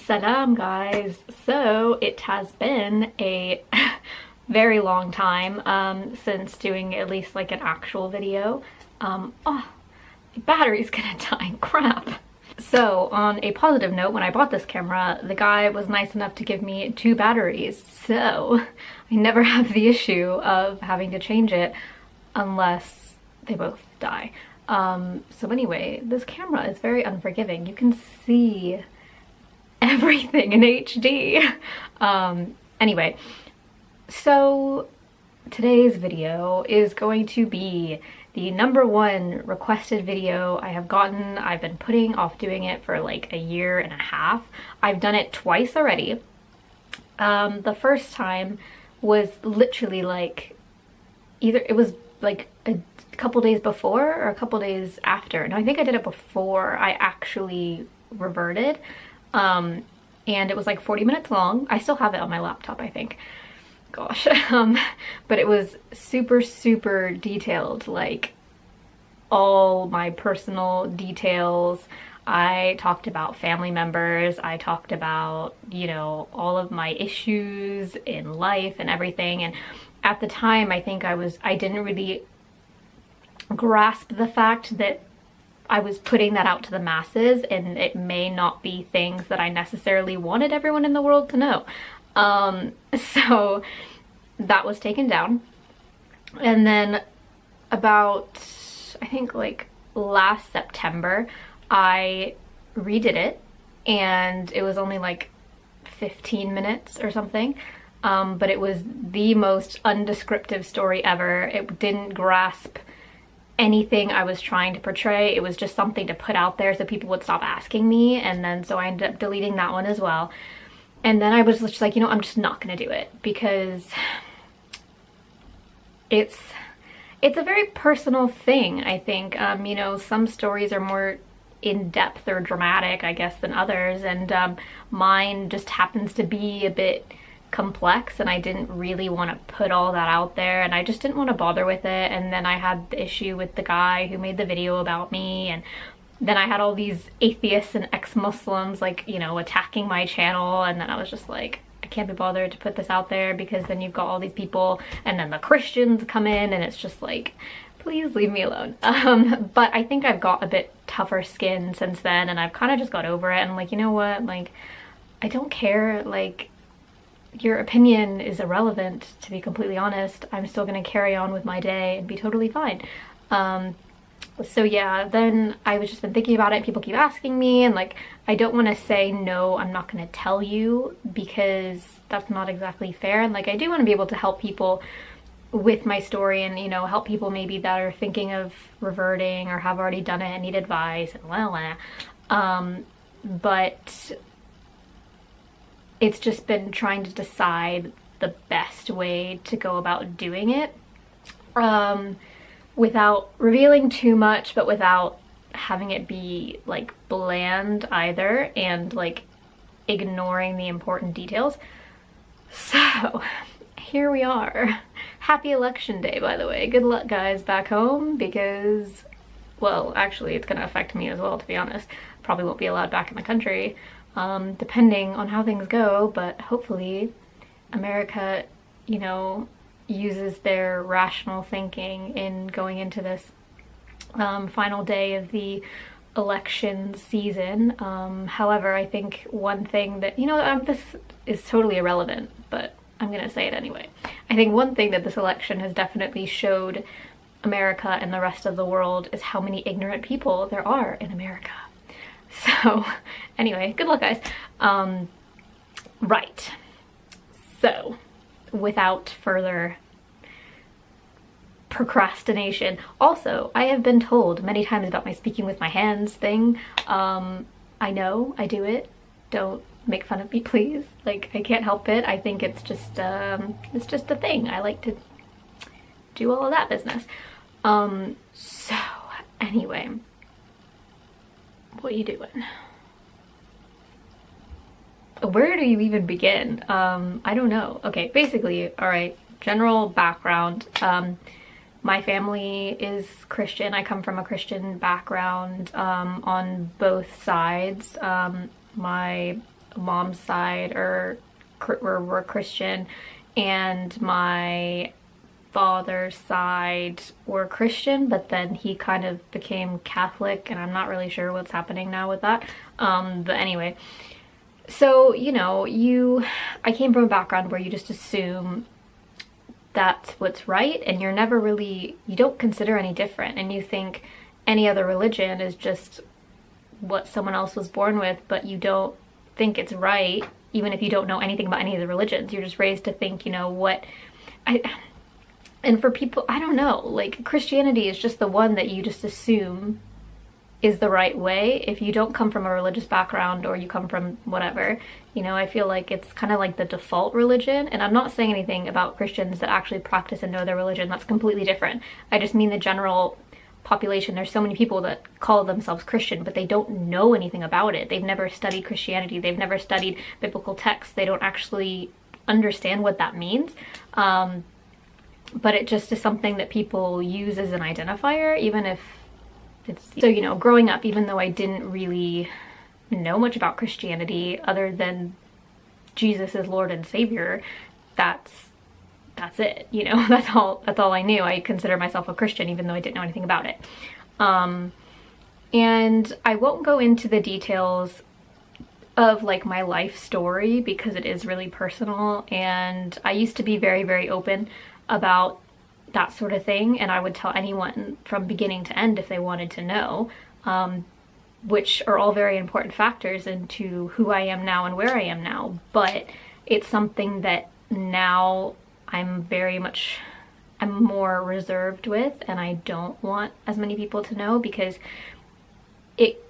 Salam guys. So it has been a very long time since doing at least like an actual video. Oh, the battery's gonna die, crap. So on a positive note, when I bought this camera, the guy was nice enough to give me 2 batteries. So I never have the issue of having to change it unless they both die. So anyway, this camera is very unforgiving. You can see everything in HD. Anyway, so today's video is going to be the #1 requested video I have gotten. I've been putting off doing it for like a year and a half. I've done it twice already. The first time was literally like it was like a couple days before or a couple days after. No, I think I did it before I actually reverted. And it was like 40 minutes long. I still have it on my laptop, I think. Gosh. But it was super, super detailed, like all my personal details. I talked about family members. I talked about, you know, all of my issues in life and everything. And at the time, I think I didn't really grasp the fact that I was putting that out to the masses, and it may not be things that I necessarily wanted everyone in the world to know. So that was taken down. And then about, I think like last September, I redid it, and it was only like 15 minutes or something. But it was the most undescriptive story ever. It didn't grasp anything I was trying to portray. It was just something to put out there so people would stop asking me, and then so I ended up deleting that one as well. And then I was just like, you know, I'm just not gonna do it because it's a very personal thing, I think. You know, some stories are more in-depth or dramatic, I guess, than others, and mine just happens to be a bit complex, and I didn't really want to put all that out there, and I just didn't want to bother with it. And then I had the issue with the guy who made the video about me, and then I had all these atheists and ex-Muslims, like, you know, attacking my channel, and then I was just like, I can't be bothered to put this out there because then you've got all these people, and then the Christians come in, and it's just like, please leave me alone. But I think I've got a bit tougher skin since then, and I've kind of just got over it, and I'm like, you know what, like, I don't care, like, your opinion is irrelevant, to be completely honest. I'm still gonna carry on with my day and be totally fine. So yeah, then I was just been thinking about it. People keep asking me, and like, I don't want to say no, I'm not gonna tell you, because that's not exactly fair. And like, I do want to be able to help people with my story, and, you know, help people maybe that are thinking of reverting or have already done it and need advice and but it's just been trying to decide the best way to go about doing it, without revealing too much, but without having it be like bland either, and like ignoring the important details. So here we are. Happy election day, by the way. Good luck, guys, back home, because, well, actually it's gonna affect me as well, to be honest. Probably won't be allowed back in the country, depending on how things go, but hopefully America, you know, uses their rational thinking in going into this final day of the election season. However, I think one thing that, you know, this is totally irrelevant, but I'm gonna say it anyway. I think one thing that this election has definitely showed America and the rest of the world is how many ignorant people there are in America. So anyway, good luck, guys. Right. So without further procrastination. Also, I have been told many times about my speaking with my hands thing. I know I do it. Don't make fun of me, please. Like, I can't help it. I think it's just a thing. I like to do all of that business. So anyway, what are you doing? Where do you even begin? I don't know. Okay, basically, all right, general background. My family is Christian. I come from a Christian background on both sides. My mom's side were Christian, and my father's side were Christian, but then he kind of became Catholic, and I'm not really sure what's happening now with that. But anyway, so, you know, I came from a background where you just assume that's what's right, and you're never really, you don't consider any different, and you think any other religion is just what someone else was born with, but you don't think it's right, even if you don't know anything about any of the religions. You're just raised to think, you know, and for people, I don't know, like, Christianity is just the one that you just assume is the right way if you don't come from a religious background, or you come from whatever. You know, I feel like it's kind of like the default religion, and I'm not saying anything about Christians that actually practice and know their religion. That's completely different. I just mean the general population. There's so many people that call themselves Christian, but they don't know anything about it. They've never studied Christianity. They've never studied biblical texts. They don't actually understand what that means. But it just is something that people use as an identifier, even if it's... So, you know, growing up, even though I didn't really know much about Christianity other than Jesus is Lord and Savior, that's it, you know. That's all I knew. I consider myself a Christian even though I didn't know anything about it. And I won't go into the details of like my life story because it is really personal, and I used to be very, very open about that sort of thing, and I would tell anyone from beginning to end if they wanted to know, which are all very important factors into who I am now and where I am now. But it's something that now I'm more reserved with, and I don't want as many people to know, because it,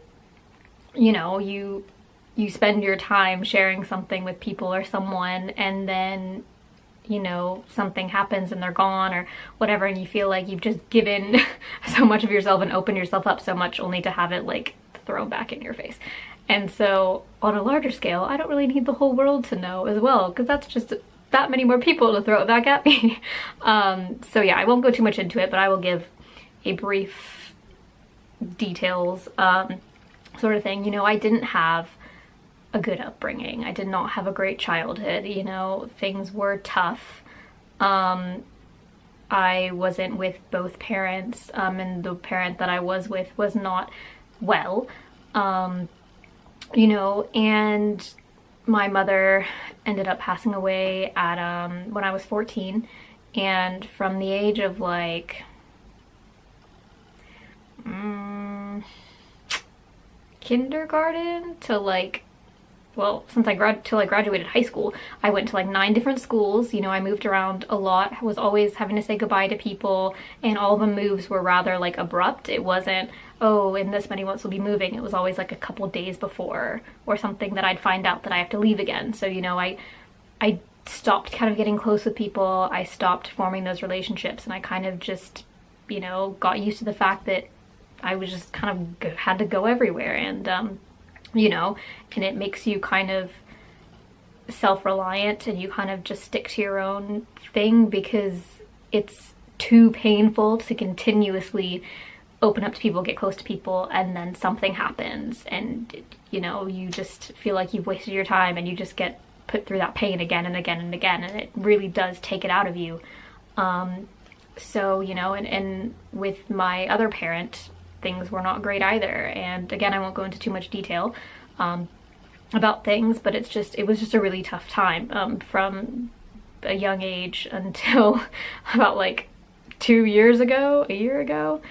you know, you spend your time sharing something with people or someone, and then, you know, something happens and they're gone or whatever, and you feel like you've just given so much of yourself and opened yourself up so much only to have it like thrown back in your face. And so on a larger scale, I don't really need the whole world to know as well, because that's just that many more people to throw it back at me. So yeah, I won't go too much into it, but I will give a brief details sort of thing. You know, I didn't have a good upbringing. I did not have a great childhood, you know, things were tough. I wasn't with both parents, and the parent that I was with was not well, you know, and my mother ended up passing away at when I was 14, and from the age of like kindergarten to like, well, since till I graduated high school, I went to like 9 different schools. You know, I moved around a lot. I was always having to say goodbye to people, and all the moves were rather like abrupt. It wasn't, oh, in this many months we'll be moving. It was always like a couple days before or something that I'd find out that I have to leave again. So, you know, I stopped kind of getting close with people. I stopped forming those relationships, and I kind of just, you know, got used to the fact that I was just kind of had to go everywhere, and you know, and it makes you kind of self-reliant, and you kind of just stick to your own thing because it's too painful to continuously open up to people, get close to people, and then something happens, and you know, you just feel like you've wasted your time, and you just get put through that pain again and again and again, and it really does take it out of you. So, you know, and with my other parent, things were not great either. And again, I won't go into too much detail about things, but it was just a really tough time from a young age until about like a year ago.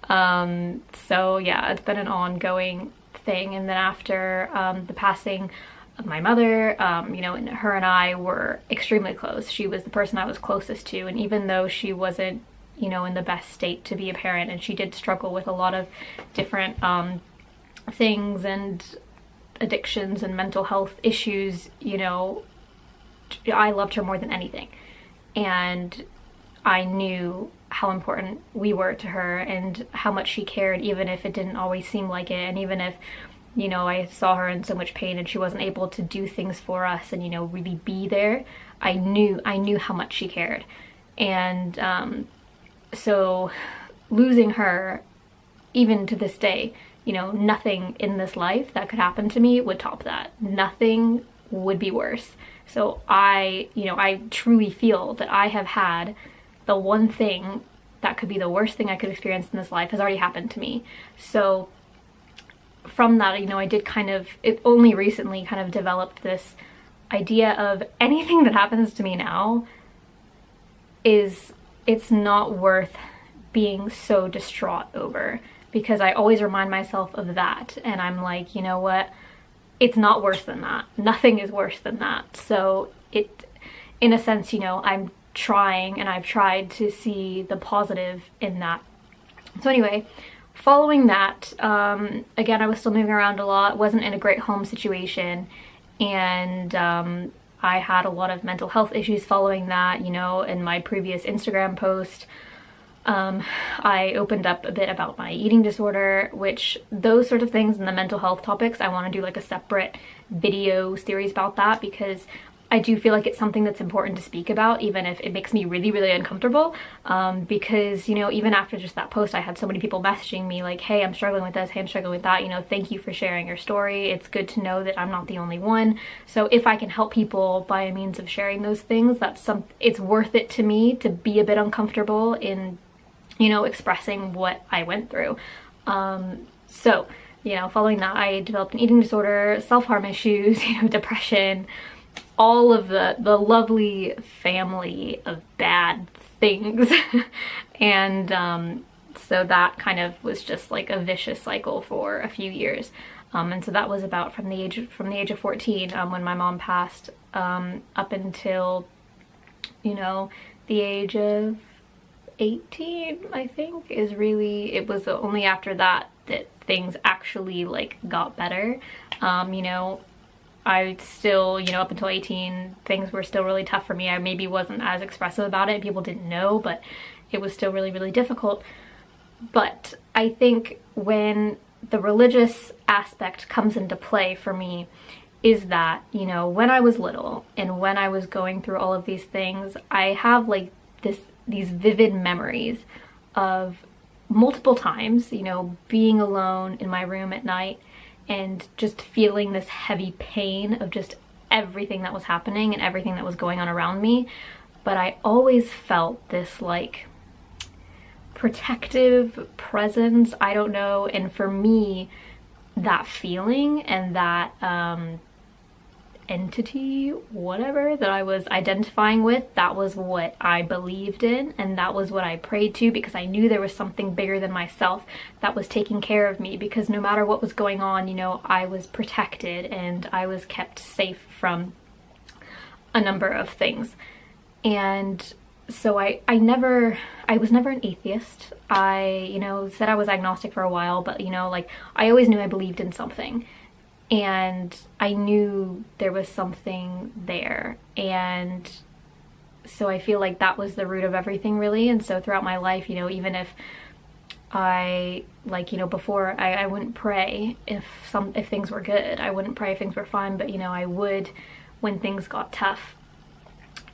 So yeah, it's been an ongoing thing. And then after the passing of my mother, you know, and her and I were extremely close. She was the person I was closest to, and even though she wasn't, you know, in the best state to be a parent, and she did struggle with a lot of different things and addictions and mental health issues, you know, I loved her more than anything, and I knew how important we were to her and how much she cared, even if it didn't always seem like it, and even if, you know, I saw her in so much pain and she wasn't able to do things for us and, you know, really be there. I knew how much she cared. And so losing her, even to this day, you know, nothing in this life that could happen to me would top that. Nothing would be worse. So I truly feel that I have had the one thing that could be the worst thing I could experience in this life has already happened to me. So from that, I did it only recently kind of developed this idea of anything that happens to me now it's not worth being so distraught over, because I always remind myself of that, and I'm like, you know what, it's not worse than that. Nothing is worse than that. So in a sense, I'm trying, and I've tried to see the positive in that. So anyway, following that, again, I was still moving around a lot, wasn't in a great home situation, and I had a lot of mental health issues following that. In my previous Instagram post, I opened up a bit about my eating disorder, which those sort of things and the mental health topics, I want to do like a separate video series about that, because I do feel like it's something that's important to speak about, even if it makes me really, really uncomfortable. Because, even after just that post, I had so many people messaging me like, hey, I'm struggling with this, hey, I'm struggling with that, thank you for sharing your story. It's good to know that I'm not the only one. So if I can help people by a means of sharing those things, it's worth it to me to be a bit uncomfortable in, expressing what I went through. So, following that, I developed an eating disorder, self-harm issues, depression, all of the lovely family of bad things. And so that kind of was just like a vicious cycle for a few years. And so that was about from the age of 14, when my mom passed, up until, the age of 18, I think, it was only after that things actually like got better. I still, up until 18, things were still really tough for me. I maybe wasn't as expressive about it. People didn't know, but it was still really, really difficult. But I think when the religious aspect comes into play for me is that, when I was little and when I was going through all of these things, I have like these vivid memories of multiple times, being alone in my room at night and just feeling this heavy pain of just everything that was happening and everything that was going on around me. But I always felt this like protective presence, I don't know, and for me, that feeling and that entity, whatever, that I was identifying with, that was what I believed in, and that was what I prayed to, because I knew there was something bigger than myself that was taking care of me, because no matter what was going on, I was protected and I was kept safe from a number of things. And so I was never an atheist. I, said I was agnostic for a while, but like I always knew I believed in something. And I knew there was something there. And so I feel like that was the root of everything, really. And so throughout my life, even if I, before, I wouldn't pray if things were good. I wouldn't pray if things were fun, but, I would when things got tough.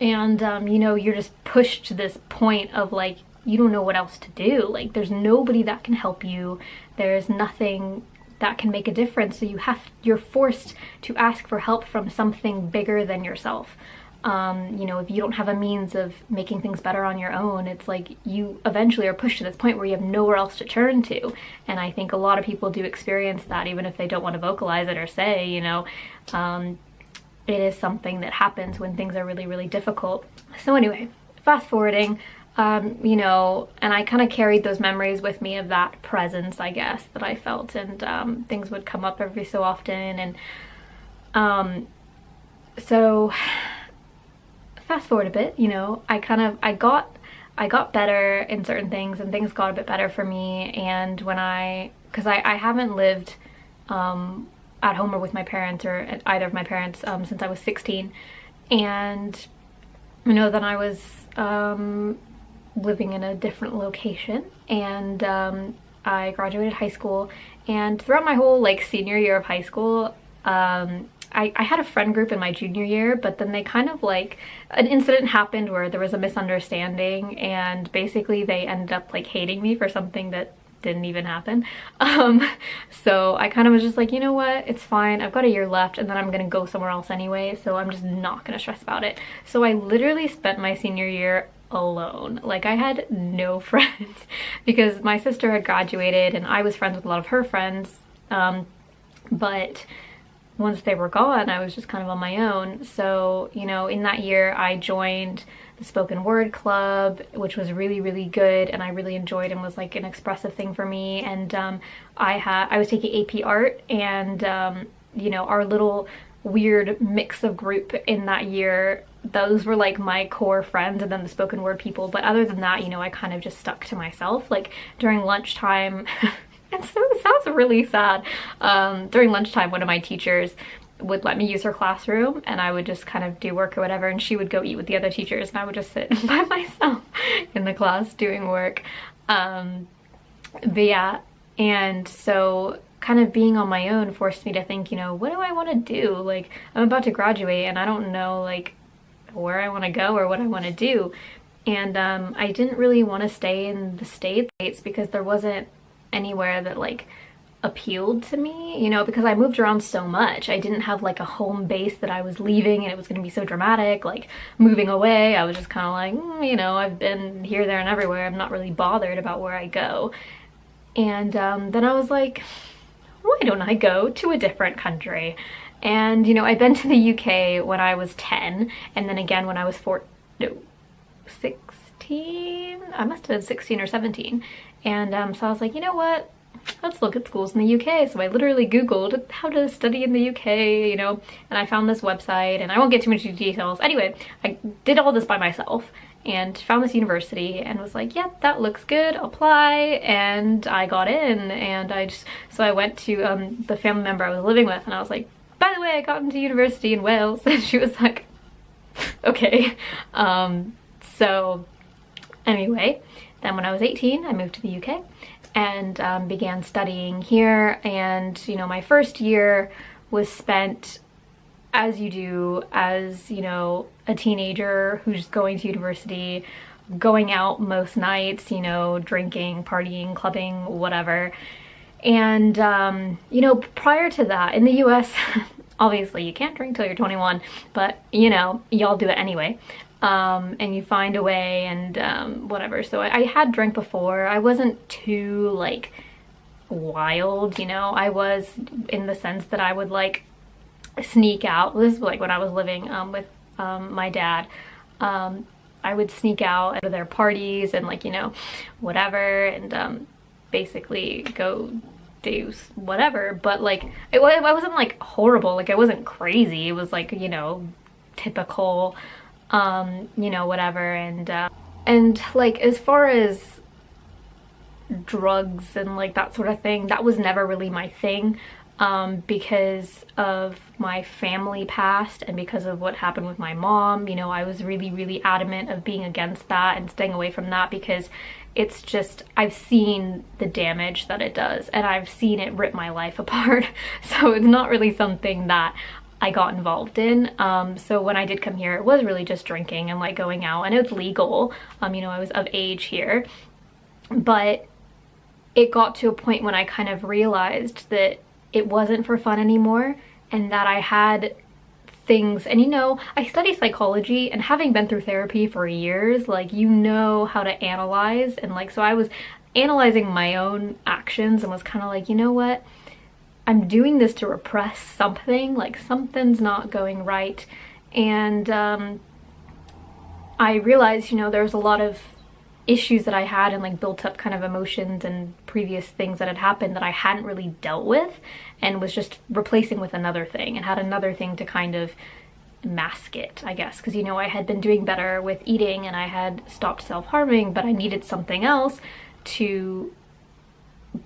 And, you're just pushed to this point of, like, you don't know what else to do. Like, there's nobody that can help you. There's nothing that can make a difference, so you're forced to ask for help from something bigger than yourself. If you don't have a means of making things better on your own, it's like you eventually are pushed to this point where you have nowhere else to turn to. And I think a lot of people do experience that, even if they don't want to vocalize it or say, it is something that happens when things are really, really difficult. So anyway, fast forwarding, and I kind of carried those memories with me of that presence, I guess, that I felt, and things would come up every so often. And so fast forward a bit, I got better in certain things, and things got a bit better for me. And because I haven't lived at home or with my parents, or at either of my parents, since I was 16, and then I was living in a different location, and I graduated high school, and throughout my whole senior year of high school, I had a friend group in my junior year, but then they kind of an incident happened where there was a misunderstanding, and basically they ended up hating me for something that didn't even happen. So I kind of was just like, you know what, it's fine, I've got a year left and then I'm gonna go somewhere else anyway, so I'm just not gonna stress about it. So I literally spent my senior year alone. Like, I had no friends because my sister had graduated and I was friends with a lot of her friends, but once they were gone, I was just kind of on my own. So, you know, in that year I joined the spoken word club, which was really, really good, and I really enjoyed and was like an expressive thing for me. And I was taking AP art, and you know, our little weird mix of group in that year, those were like my core friends, and then the spoken word people. But other than that, you know, I kind of just stuck to myself. Like during lunchtime, and so it sounds really sad. During lunchtime, one of my teachers would let me use her classroom and I would just kind of do work or whatever, and she would go eat with the other teachers and I would just sit by myself in the class doing work. But yeah, and so kind of being on my own forced me to think, you know, what do I want to do? Like, I'm about to graduate and I don't know like where I want to go or what I want to do. And I didn't really want to stay in the States because there wasn't anywhere that like appealed to me, you know, because I moved around so much. I didn't have like a home base that I was leaving and it was going to be so dramatic, like moving away. I was just kind of like, you know, I've been here, there, and everywhere. I'm not really bothered about where I go. And then I was like, why don't I go to a different country? And, you know, I'd been to the UK when I was 10, and then again when I was 16. I must have been 16 or 17. And so I was like, you know what? Let's look at schools in the UK. So I literally Googled how to study in the UK, you know, and I found this website, and I won't get too much into details. Anyway, I did all this by myself and found this university and was like, yep, that looks good, apply, and I got in. And so I went to the family member I was living with, and I was like, by the way, I got into university in Wales. And she was like, okay. So anyway, then when I was 18, I moved to the UK and began studying here. And, you know, my first year was spent as you do as, you know, a teenager who's going to university, going out most nights, you know, drinking, partying, clubbing, whatever. And, you know, prior to that, in the US, obviously you can't drink till you're 21, but, you know, y'all do it anyway. And you find a way and whatever. So I had drank before. I wasn't too like wild, you know. I was in the sense that I would like sneak out. This is like when I was living with my dad. I would sneak out at their parties and like, you know, whatever, and basically go do whatever. But like I wasn't like horrible, like I wasn't crazy. It was like, you know, typical you know, whatever. And like as far as drugs and like that sort of thing, that was never really my thing, because of my family past and because of what happened with my mom. You know, I was really, really adamant of being against that and staying away from that, because it's just, I've seen the damage that it does and I've seen it rip my life apart. So it's not really something that I got involved in. So when I did come here, it was really just drinking and like going out, and it's legal. You know, I was of age here, but it got to a point when I kind of realized that it wasn't for fun anymore, and that I had things, and you know, I study psychology, and having been through therapy for years, like, you know how to analyze, and like, so I was analyzing my own actions and was kind of like, you know what? I'm doing this to repress something, like something's not going right. And I realized, you know, there's a lot of issues that I had and like built up kind of emotions and previous things that had happened that I hadn't really dealt with, and was just replacing with another thing, and had another thing to kind of mask it, I guess, because, you know, I had been doing better with eating and I had stopped self-harming, but I needed something else to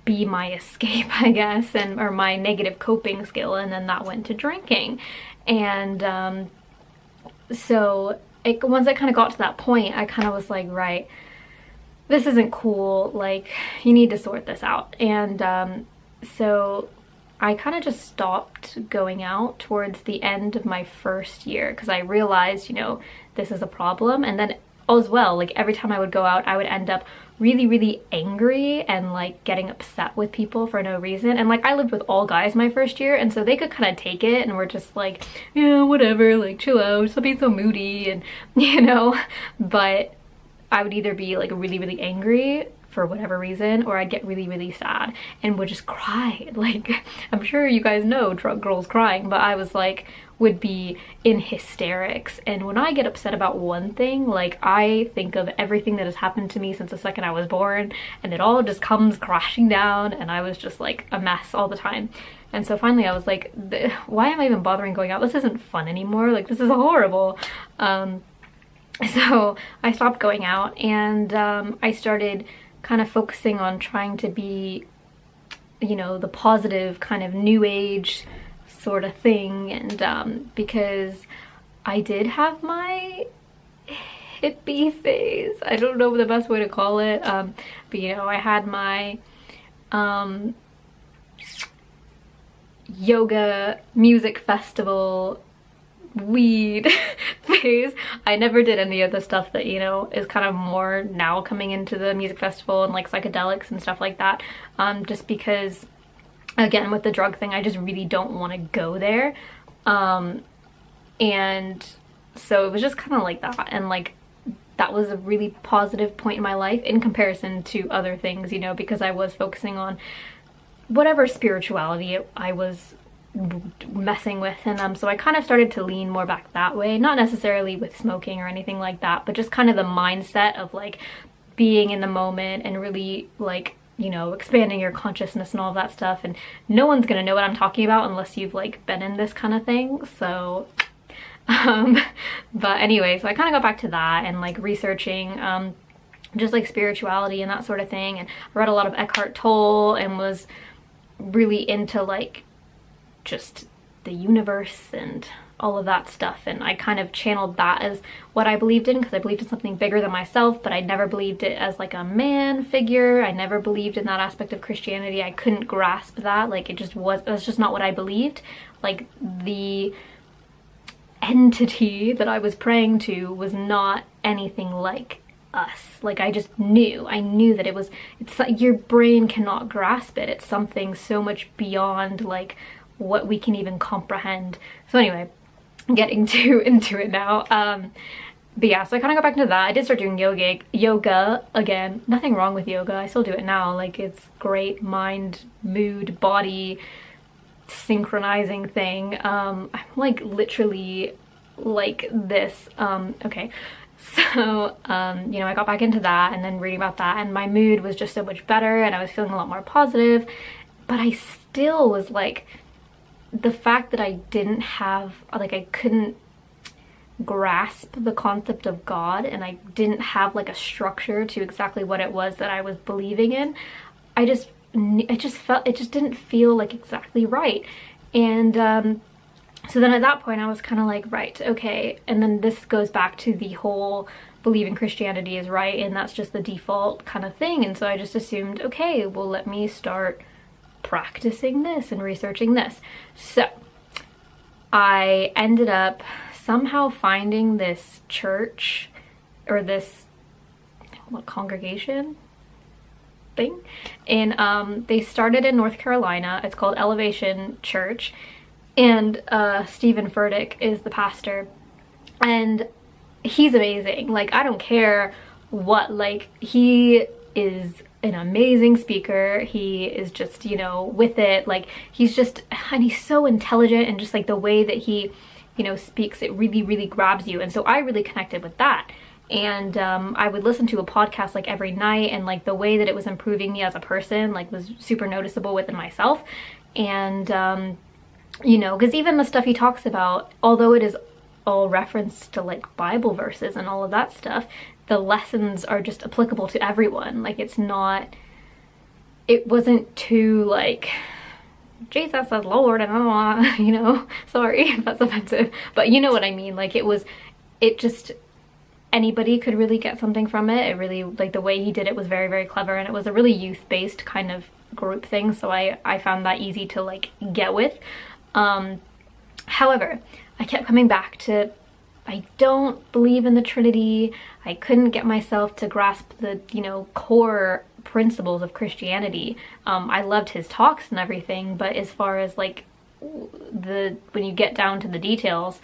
be my escape, I guess, and or my negative coping skill, and then that went to drinking. And so once I kind of got to that point, I kind of was like, right, this isn't cool, like, you need to sort this out. And so I kind of just stopped going out towards the end of my first year, because I realized, you know, this is a problem. And then as well, like every time I would go out, I would end up really, really angry and like getting upset with people for no reason. And like I lived with all guys my first year, and so they could kind of take it and were just like, yeah, whatever, like chill out, stop being so moody, and you know. But I would either be like really, really angry for whatever reason, or I'd get really, really sad and would just cry. Like, I'm sure you guys know drunk girls crying, but I was like, would be in hysterics. And when I get upset about one thing, like I think of everything that has happened to me since the second I was born, and it all just comes crashing down, and I was just like a mess all the time. And so finally I was like, why am I even bothering going out? This isn't fun anymore. Like, this is horrible. So I stopped going out, and I started kind of focusing on trying to be, you know, the positive kind of new age sort of thing. And because I did have my hippie phase, I don't know the best way to call it, but you know, I had my yoga, music festival, weed phase. I never did any of the stuff that, you know, is kind of more now coming into the music festival and like psychedelics and stuff like that, just because, again, with the drug thing, I just really don't want to go there. And so it was just kind of like that, and like that was a really positive point in my life in comparison to other things, you know, because I was focusing on whatever spirituality I was messing with. And so I kind of started to lean more back that way, not necessarily with smoking or anything like that, but just kind of the mindset of like being in the moment and really like, you know, expanding your consciousness and all of that stuff. And no one's gonna know what I'm talking about unless you've like been in this kind of thing. So but anyway, so I kind of got back to that and like researching just like spirituality and that sort of thing, and I read a lot of Eckhart Tolle and was really into like just the universe and all of that stuff, and I kind of channeled that as what I believed in, because I believed in something bigger than myself, but I never believed it as like a man figure. I never believed in that aspect of Christianity. I couldn't grasp that. Like it was just not what I believed. Like the entity that I was praying to was not anything like us. Like I knew that it's your brain cannot grasp it. It's something so much beyond like what we can even comprehend. So anyway, getting into it now. But yeah, so I kind of got back into that. I did start doing yoga again. Nothing wrong with yoga. I still do it now. Like it's great mind, mood, body synchronizing thing. I'm like literally like this. Okay. So, you know, I got back into that and then reading about that, and my mood was just so much better and I was feeling a lot more positive, but I still was like, the fact that I didn't have, like I couldn't grasp the concept of God, and I didn't have like a structure to exactly what it was that I was believing in, it just didn't feel like exactly right. And so then at that point I was kind of like, right, okay. And then this goes back to the whole believing Christianity is right and that's just the default kind of thing. And so I just assumed, okay, well, let me start practicing this and researching this. So I ended up somehow finding this church, or this congregation thing, and they started in North Carolina. It's called Elevation Church, and Stephen Furtick is the pastor, and he's amazing. Like I don't care what, like he is an amazing speaker. He is just, you know, with it, like he's just, and he's so intelligent, and just like the way that he, you know, speaks, it really, really grabs you. And so I really connected with that. And I would listen to a podcast like every night, and like the way that it was improving me as a person like was super noticeable within myself. And you know, because even the stuff he talks about, although it is all referenced to like Bible verses and all of that stuff, the lessons are just applicable to everyone. Like it wasn't too like, Jesus says Lord and I don't want, you know, sorry if that's offensive, but you know what I mean. Like it just, anybody could really get something from it. It really, like the way he did it was very, very clever, and it was a really youth-based kind of group thing, so I found that easy to like get with. However, I kept coming back to I don't believe in the Trinity. I couldn't get myself to grasp the, you know, core principles of Christianity. I loved his talks and everything, but as far as like when you get down to the details,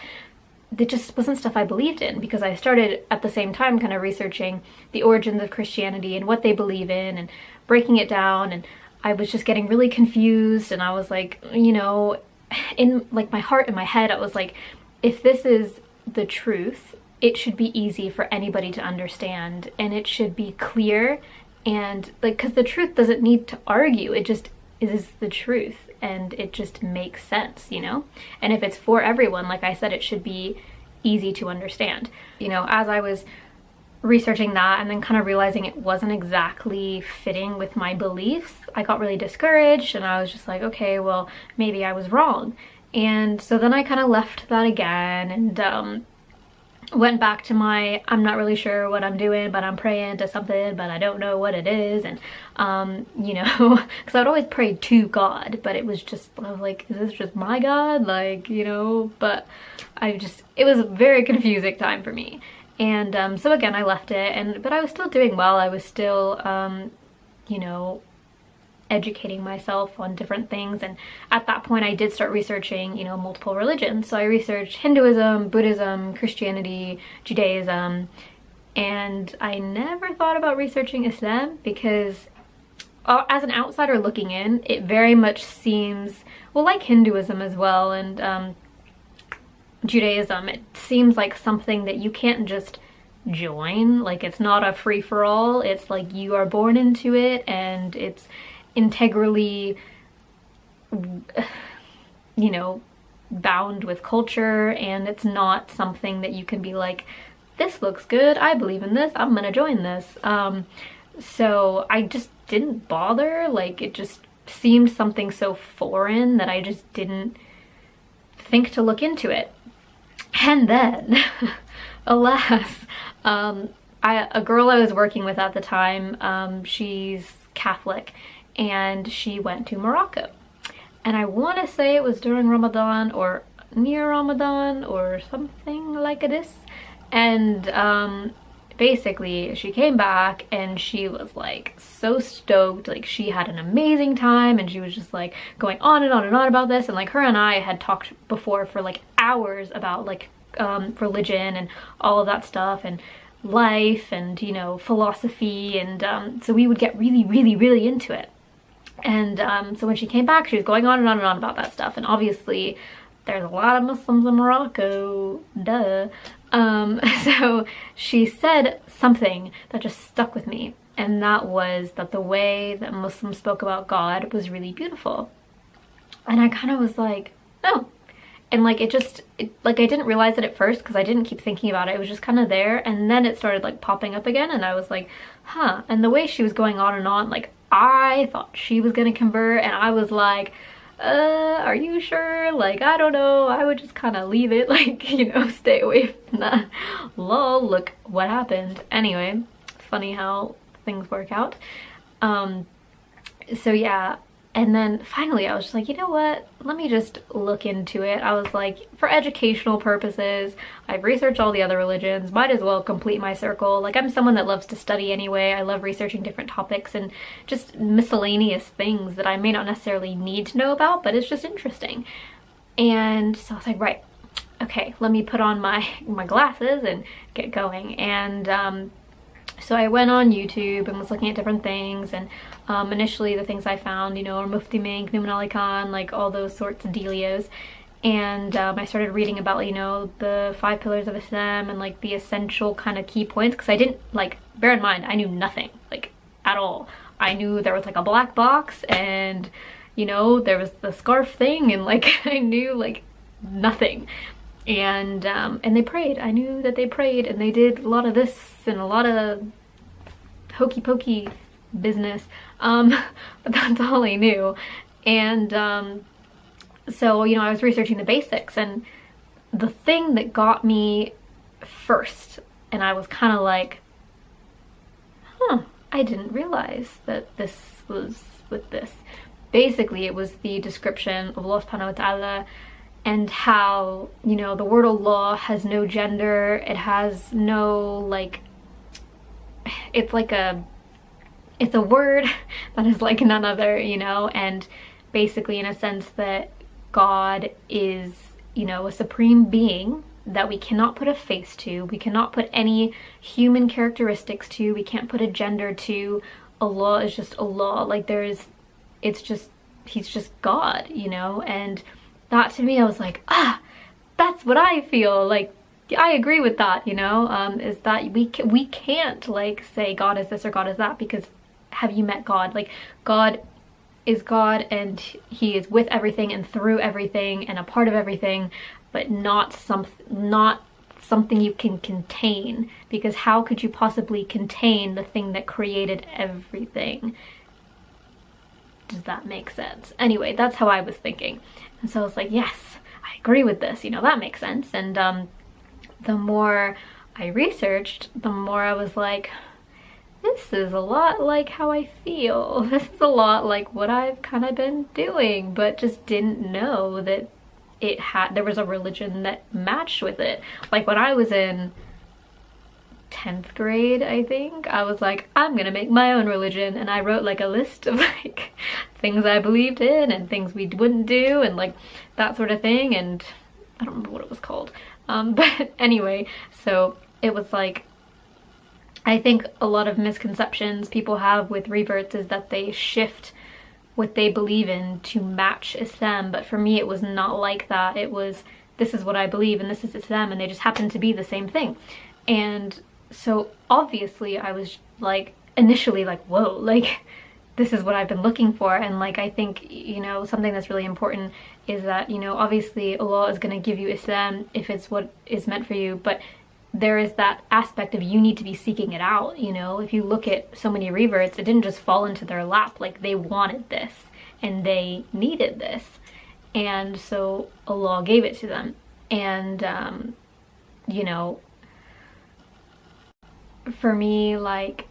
it just wasn't stuff I believed in, because I started at the same time kind of researching the origins of Christianity and what they believe in and breaking it down, and I was just getting really confused, and I was like, you know, in like my heart and my head, I was like, if this is the truth, it should be easy for anybody to understand, and it should be clear, and like, because the truth doesn't need to argue, it just is the truth, and it just makes sense, you know? And if it's for everyone, like I said, it should be easy to understand. You know, as I was researching that and then kind of realizing it wasn't exactly fitting with my beliefs, I got really discouraged, and I was just like, okay, well, maybe I was wrong. And so then I kind of left that again, and went back to my, I'm not really sure what I'm doing, but I'm praying to something, but I don't know what it is. And you know, because I would always pray to God, but it was just, I was like, is this just my God? Like, you know, but it was a very confusing time for me. And so again, I left it, but I was still doing well. I was still, you know, educating myself on different things, and at that point I did start researching, you know, multiple religions. So I researched Hinduism, Buddhism, Christianity, Judaism, and I never thought about researching Islam, because as an outsider looking in, it very much seems, well, like Hinduism as well, and Judaism, it seems like something that you can't just join. Like, it's not a free-for-all. It's like you are born into it, and it's integrally, you know, bound with culture, and it's not something that you can be like, this looks good, I believe in this, I'm gonna join this. So I just didn't bother. Like, it just seemed something so foreign that I just didn't think to look into it. And then, alas, a girl I was working with at the time, she's Catholic, and she went to Morocco. And I want to say it was during Ramadan or near Ramadan or something like this. And basically she came back and she was like so stoked. Like, she had an amazing time, and she was just like going on and on and on about this. And like, her and I had talked before for like hours about like religion and all of that stuff, and life, and, you know, philosophy, and so we would get really, really, really into it. And so when she came back, she was going on and on and on about that stuff, and obviously there's a lot of Muslims in Morocco, duh. So she said something that just stuck with me, and that was that the way that Muslims spoke about God was really beautiful. And I kind of was like, oh. And like, like, I didn't realize it at first because I didn't keep thinking about it. It was just kind of there, and then it started like popping up again, and I was like, huh. And the way she was going on and on, like, I thought she was gonna convert, and I was like, are you sure? Like, I don't know. I would just kind of leave it, like, you know, stay away from that. Lol, look what happened. Anyway, funny how things work out. So yeah. And then finally I was just like, you know what, let me just look into it. I was like, for educational purposes, I've researched all the other religions, might as well complete my circle. Like, I'm someone that loves to study anyway. I love researching different topics and just miscellaneous things that I may not necessarily need to know about, but it's just interesting. And so I was like, right, okay, let me put on my glasses and get going. And so I went on YouTube and was looking at different things, and initially the things I found, you know, are Mufti Menk, Nouman Ali Khan, like all those sorts of dealios. And I started reading about, you know, the 5 pillars of Islam and like the essential kind of key points, because I didn't, like, bear in mind, I knew nothing, like, at all. I knew there was like a black box, and, you know, there was the scarf thing, and like, I knew like nothing. And they prayed. I knew that they prayed, and they did a lot of this and a lot of hokey pokey business, but that's all I knew. And so, you know, I was researching the basics, and the thing that got me first, and I was kind of like, huh, I didn't realize that this was with this. Basically, it was the description of Allah subhanahu wa ta'ala and how, you know, the word Allah has no gender, it has no, like, it's like it's a word that is like none other, you know, and basically in a sense that God is, you know, a supreme being that we cannot put a face to, we cannot put any human characteristics to, we can't put a gender to. Allah is just Allah, like it's just, he's just God, you know. And that to me, I was like, ah, that's what I feel like. I agree with that, you know, is that we can't like say God is this or God is that, because have you met God? Like, God is God and he is with everything and through everything and a part of everything, but not something you can contain, because how could you possibly contain the thing that created everything? Does that make sense? Anyway, that's how I was thinking. And so I was like, yes, I agree with this, you know, that makes sense. And the more I researched, the more I was like, this is a lot like how I feel. This is a lot like what I've kind of been doing, but just didn't know that there was a religion that matched with it. Like when I was in 10th grade, I think, I was like, I'm gonna make my own religion, and I wrote like a list of like things I believed in and things we wouldn't do and like that sort of thing, and I don't remember what it was called. But anyway, so it was like, I think a lot of misconceptions people have with reverts is that they shift what they believe in to match Islam, but for me it was not like that. It was, this is what I believe and this is Islam, and they just happen to be the same thing. And so obviously I was like initially like, whoa, like this is what I've been looking for. And like, I think, you know, something that's really important is that, you know, obviously Allah is going to give you Islam if it's what is meant for you, but there is that aspect of you need to be seeking it out, you know. If you look at so many reverts, it didn't just fall into their lap, like they wanted this and they needed this, and so Allah gave it to them. And you know, for me, like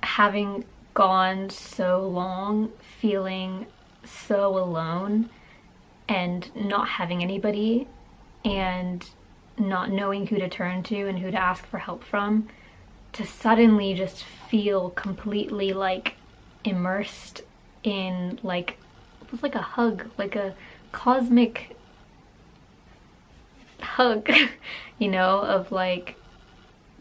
having gone so long feeling so alone and not having anybody and not knowing who to turn to and who to ask for help from, to suddenly just feel completely like immersed in like, it was like a hug, like a cosmic hug, you know, of like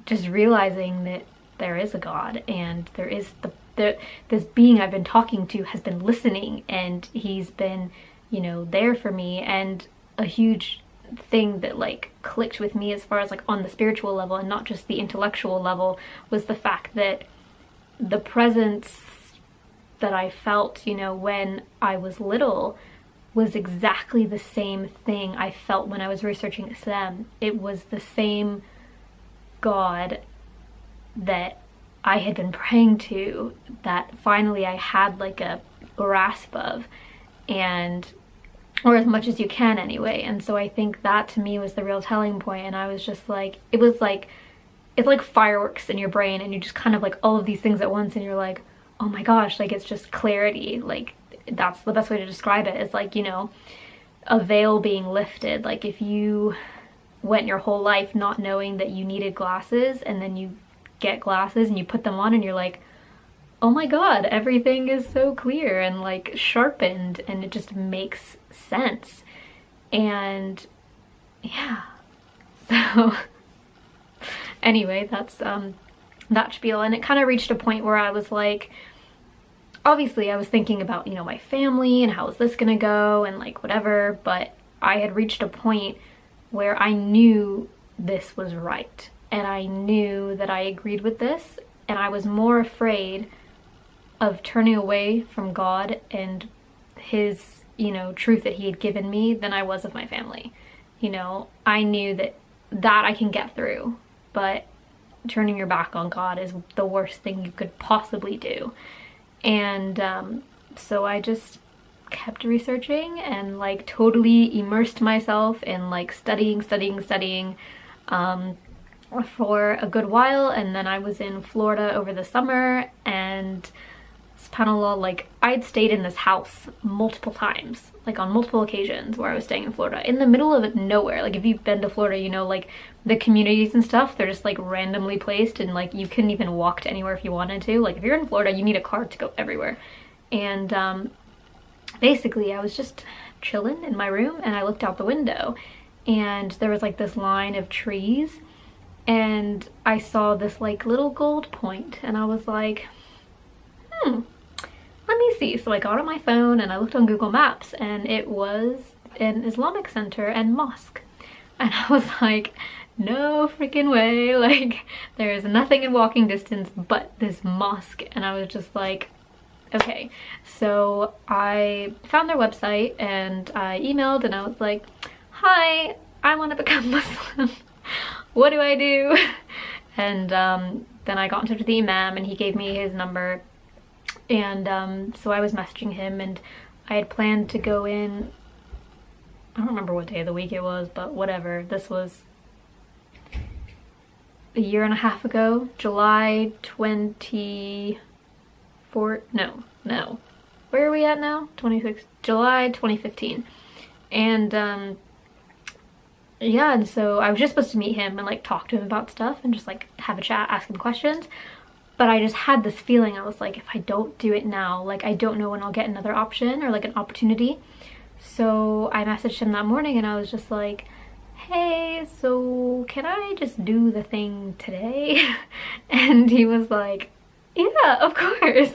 just realizing that there is a God and there is this being I've been talking to has been listening, and he's been, you know, there for me. And a huge thing that like clicked with me as far as like on the spiritual level and not just the intellectual level was the fact that the presence that I felt, you know, when I was little was exactly the same thing I felt when I was researching Islam. It was the same God that I had been praying to, that finally I had like a grasp of, and or as much as you can anyway. And so I think that to me was the real telling point. And I was just like, it was like, it's like fireworks in your brain, and you just kind of like all of these things at once, and you're like, oh my gosh, like it's just clarity. Like that's the best way to describe it. It's like, you know, a veil being lifted. Like if you went your whole life not knowing that you needed glasses, and then you get glasses and you put them on and you're like, oh my god, everything is so clear and like sharpened, and it just makes sense. And yeah, so anyway, that's that spiel. And it kind of reached a point where I was like, obviously I was thinking about, you know, my family and how is this gonna go and like whatever, but I had reached a point where I knew this was right, and I knew that I agreed with this, and I was more afraid of turning away from God and his, you know, truth that he had given me than I was of my family. You know, I knew that I can get through, but turning your back on God is the worst thing you could possibly do. And so I just kept researching and like totally immersed myself in like studying for a good while. And then I was in Florida over the summer and subhanAllah, like I'd stayed in this house multiple times, like on multiple occasions where I was staying in Florida, in the middle of nowhere. Like if you've been to Florida, you know, like the communities and stuff, they're just like randomly placed and like you couldn't even walk to anywhere if you wanted to. Like if you're in Florida, you need a car to go everywhere. And basically I was just chilling in my room and I looked out the window and there was like this line of trees and I saw this like little gold point and I was like, let me see. So I got on my phone and I looked on Google Maps and it was an Islamic center and mosque. And I was like, no freaking way. Like there is nothing in walking distance but this mosque. And I was just like, okay. So I found their website and I emailed and I was like, hi, I want to become Muslim. What do I do? And then I got in touch with the imam and he gave me his number. And so I was messaging him and I had planned to go in, I don't remember what day of the week it was, but whatever. This was a year and a half ago, July 24th, no. Where are we at now? July 2015. And yeah, and so I was just supposed to meet him and like talk to him about stuff and just like have a chat, ask him questions. But I just had this feeling, I was like, if I don't do it now, like I don't know when I'll get another option or like an opportunity. So I messaged him that morning and I was just like, hey, so can I just do the thing today? And he was like, yeah, of course.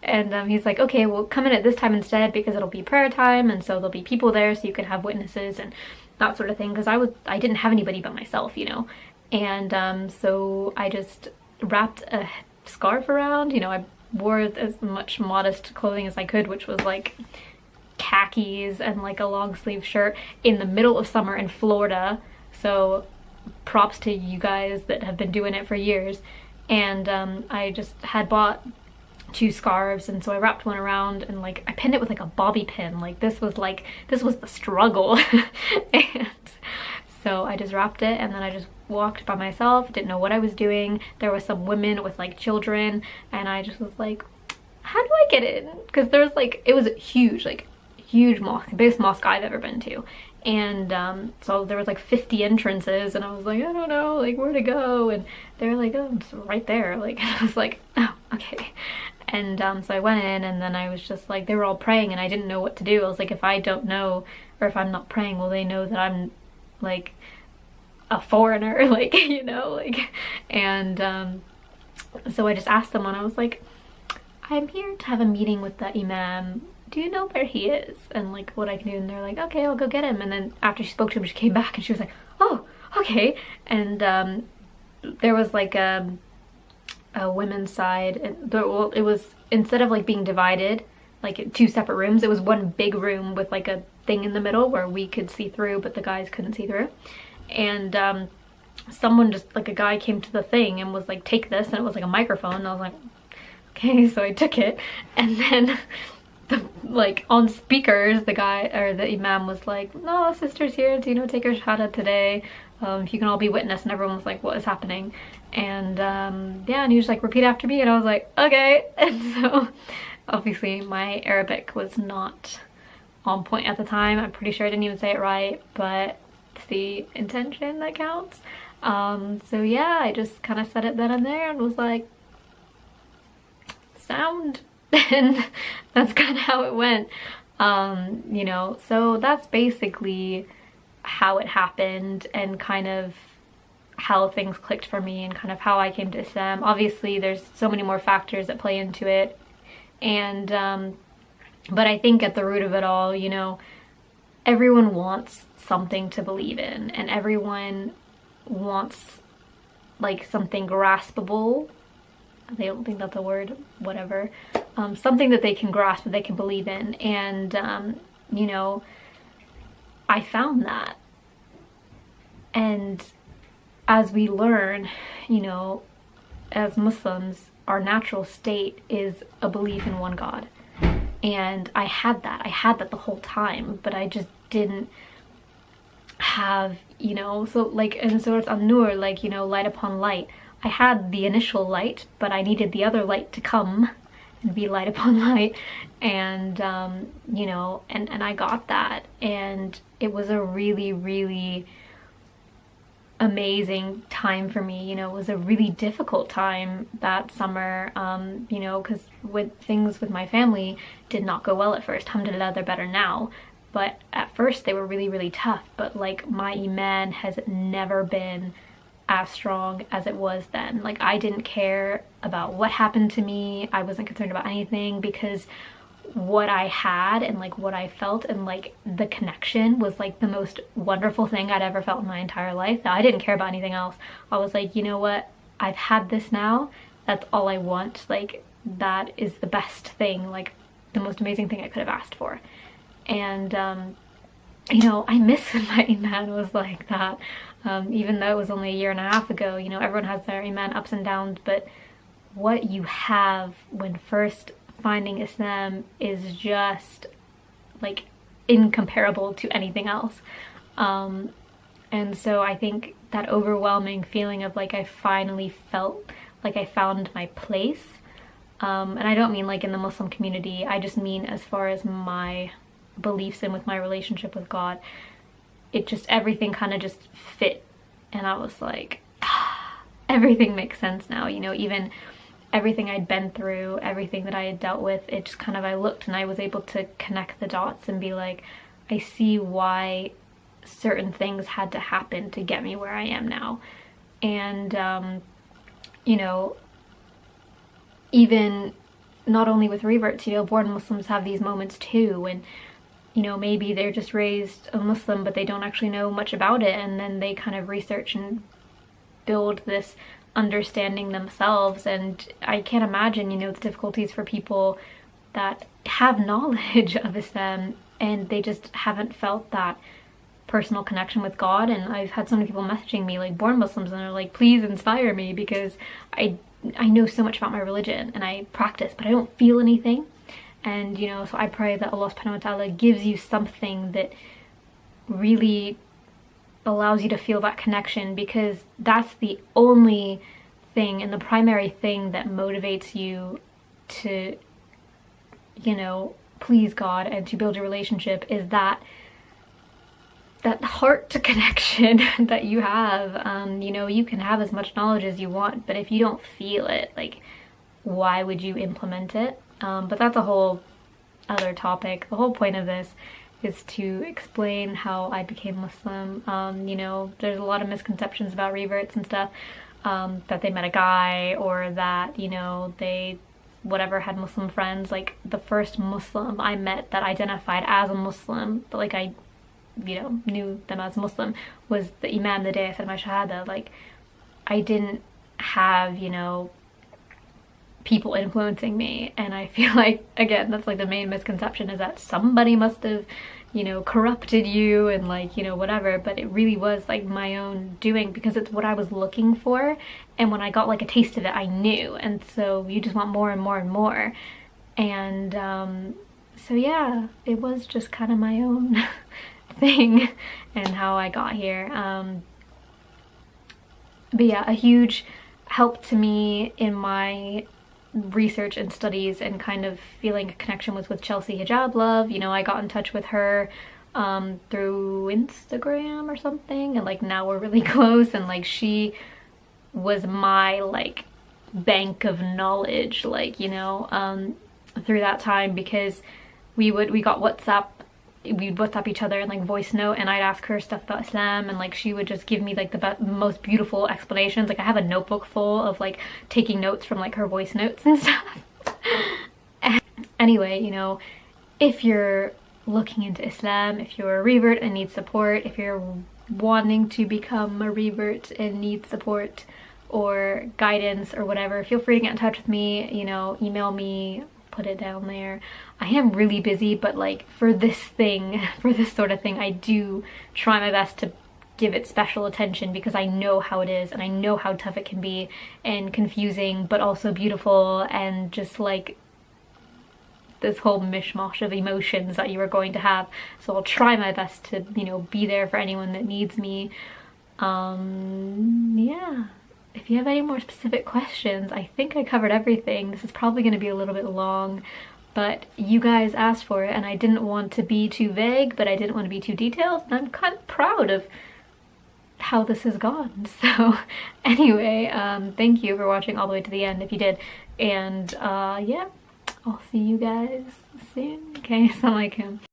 And he's like, okay, well come in at this time instead because it'll be prayer time and so there'll be people there so you can have witnesses and that sort of thing, because I didn't have anybody but myself, you know. And so I just wrapped a scarf around, you know. I wore as much modest clothing as I could, which was like khakis and like a long sleeve shirt in the middle of summer in Florida. So props to you guys that have been doing it for years. And I just had bought 2 scarves and so I wrapped one around and like I pinned it with like a bobby pin. Like this was the struggle. And so I just wrapped it and then I just walked by myself, didn't know what I was doing. There was some women with like children and I just was like, how do I get in? Because there was like, it was huge, like huge mosque, the biggest mosque I've ever been to. And so there was like 50 entrances and I was like, I don't know like where to go, and they're like, oh, it's right there. Like I was like, oh, okay. And so I went in and then I was just like, they were all praying and I didn't know what to do. I was like, if I don't know or if I'm not praying, will they know that I'm like a foreigner, like, you know, like. And so I just asked someone, I was like, I'm here to have a meeting with the imam, do you know where he is and like what I can do? And they're like, okay, I'll go get him. And then after she spoke to him, she came back and she was like, oh, okay. And there was like a women's side, and well, it was, instead of like being divided like 2 separate rooms, it was one big room with like a thing in the middle where we could see through but the guys couldn't see through. And someone just, like a guy came to the thing and was like, take this, and it was like a microphone, and I was like, okay. So I took it, and then like on speakers the guy or the imam was like, no, sister's here, do you know, take her shahada today, if you can all be witness. And everyone was like, what is happening? And yeah, and he was like, repeat after me, and I was like, okay. And so obviously my Arabic was not on point at the time. I'm pretty sure I didn't even say it right, but it's the intention that counts. So yeah, I just kind of said it then and there and was like, sound. And that's kind of how it went. You know, so that's basically how it happened and kind of how things clicked for me and kind of how I came to Islam. Obviously there's so many more factors that play into it, and but I think at the root of it all, you know, everyone wants something to believe in and everyone wants like something graspable. They don't think that's a word, whatever. Something that they can grasp, that they can believe in. And, you know, I found that. And as we learn, you know, as Muslims, our natural state is a belief in one God. And I had that the whole time, but I just didn't have, you know, so like, and so it's an-nur, like, you know, light upon light. I had the initial light, but I needed the other light to come and be light upon light. And you know, and I got that, and it was a really, really amazing time for me. You know, it was a really difficult time that summer, you know, because with things with my family did not go well at first. Alhamdulillah, they're better now, but at first they were really, really tough. But like, my iman has never been as strong as it was then. Like, I didn't care about what happened to me. I wasn't concerned about anything, because what I had and like what I felt and like the connection was like the most wonderful thing I'd ever felt in my entire life. That I didn't care about anything else. I was like, you know what, I've had this now, that's all I want. Like, that is the best thing, like the most amazing thing I could have asked for. And you know, I miss when my iman was like that, even though it was only a year and a half ago. You know, everyone has their iman ups and downs, but what you have when first finding Islam is just like incomparable to anything else. And so I think that overwhelming feeling of like, I finally felt like I found my place, and I don't mean like in the Muslim community, I just mean as far as my beliefs and with my relationship with God. It just, everything kind of just fit, and I was like, everything makes sense now. You know, even everything I'd been through, everything that I had dealt with, it just kind of, I looked and I was able to connect the dots and be like, I see why certain things had to happen to get me where I am now. And you know, even not only with reverts, you know, born Muslims have these moments too, and you know, maybe they're just raised a Muslim but they don't actually know much about it, and then they kind of research and build this understanding themselves. And I can't imagine, you know, the difficulties for people that have knowledge of Islam and they just haven't felt that personal connection with God. And I've had so many people messaging me, like born Muslims, and they're like, please inspire me, because I know so much about my religion and I practice, but I don't feel anything. And you know, so I pray that Allah subhanahu wa ta'ala gives you something that really allows you to feel that connection, because that's the only thing and the primary thing that motivates you to, you know, please God and to build your relationship, is that heart to connection that you have. You know, you can have as much knowledge as you want, but if you don't feel it, like, why would you implement it? But that's a whole other topic. The whole point of this is to explain how I became Muslim. You know, there's a lot of misconceptions about reverts and stuff, that they met a guy, or that, you know, they whatever had Muslim friends. Like, the first Muslim I met that identified as a Muslim, but like I, you know, knew them as Muslim, was the Imam the day I said my Shahada. Like, I didn't have, you know, people influencing me. And I feel like, again, that's like the main misconception, is that somebody must have, you know, corrupted you and like, you know, whatever. But it really was like my own doing, because it's what I was looking for, and when I got like a taste of it, I knew. And so you just want more and more and more. And so yeah, it was just kind of my own thing and how I got here. But yeah, a huge help to me in my research and studies and kind of feeling a connection was with Chelsea Hijab Love. You know, I got in touch with her through Instagram or something, and like now we're really close, and like she was my like bank of knowledge, like, you know, through that time, because we got WhatsApp, we'd WhatsApp each other and like voice note, and I'd ask her stuff about Islam, and like she would just give me like the most beautiful explanations. Like, I have a notebook full of like taking notes from like her voice notes and stuff. Anyway, you know, if you're looking into Islam, if you're a revert and need support, if you're wanting to become a revert and need support or guidance or whatever, feel free to get in touch with me. You know, email me, put it down there. I am really busy, but like for this thing, for this sort of thing, I do try my best to give it special attention, because I know how it is and I know how tough it can be, and confusing but also beautiful, and just like this whole mishmash of emotions that you are going to have. So I'll try my best to, you know, be there for anyone that needs me. Yeah. if you have any more specific questions, I think I covered everything. This is probably going to be a little bit long, but you guys asked for it, and I didn't want to be too vague, but I didn't want to be too detailed, and I'm kind of proud of how this has gone. So anyway, thank you for watching all the way to the end if you did, and yeah, I'll see you guys soon. Okay, assalamualaikum.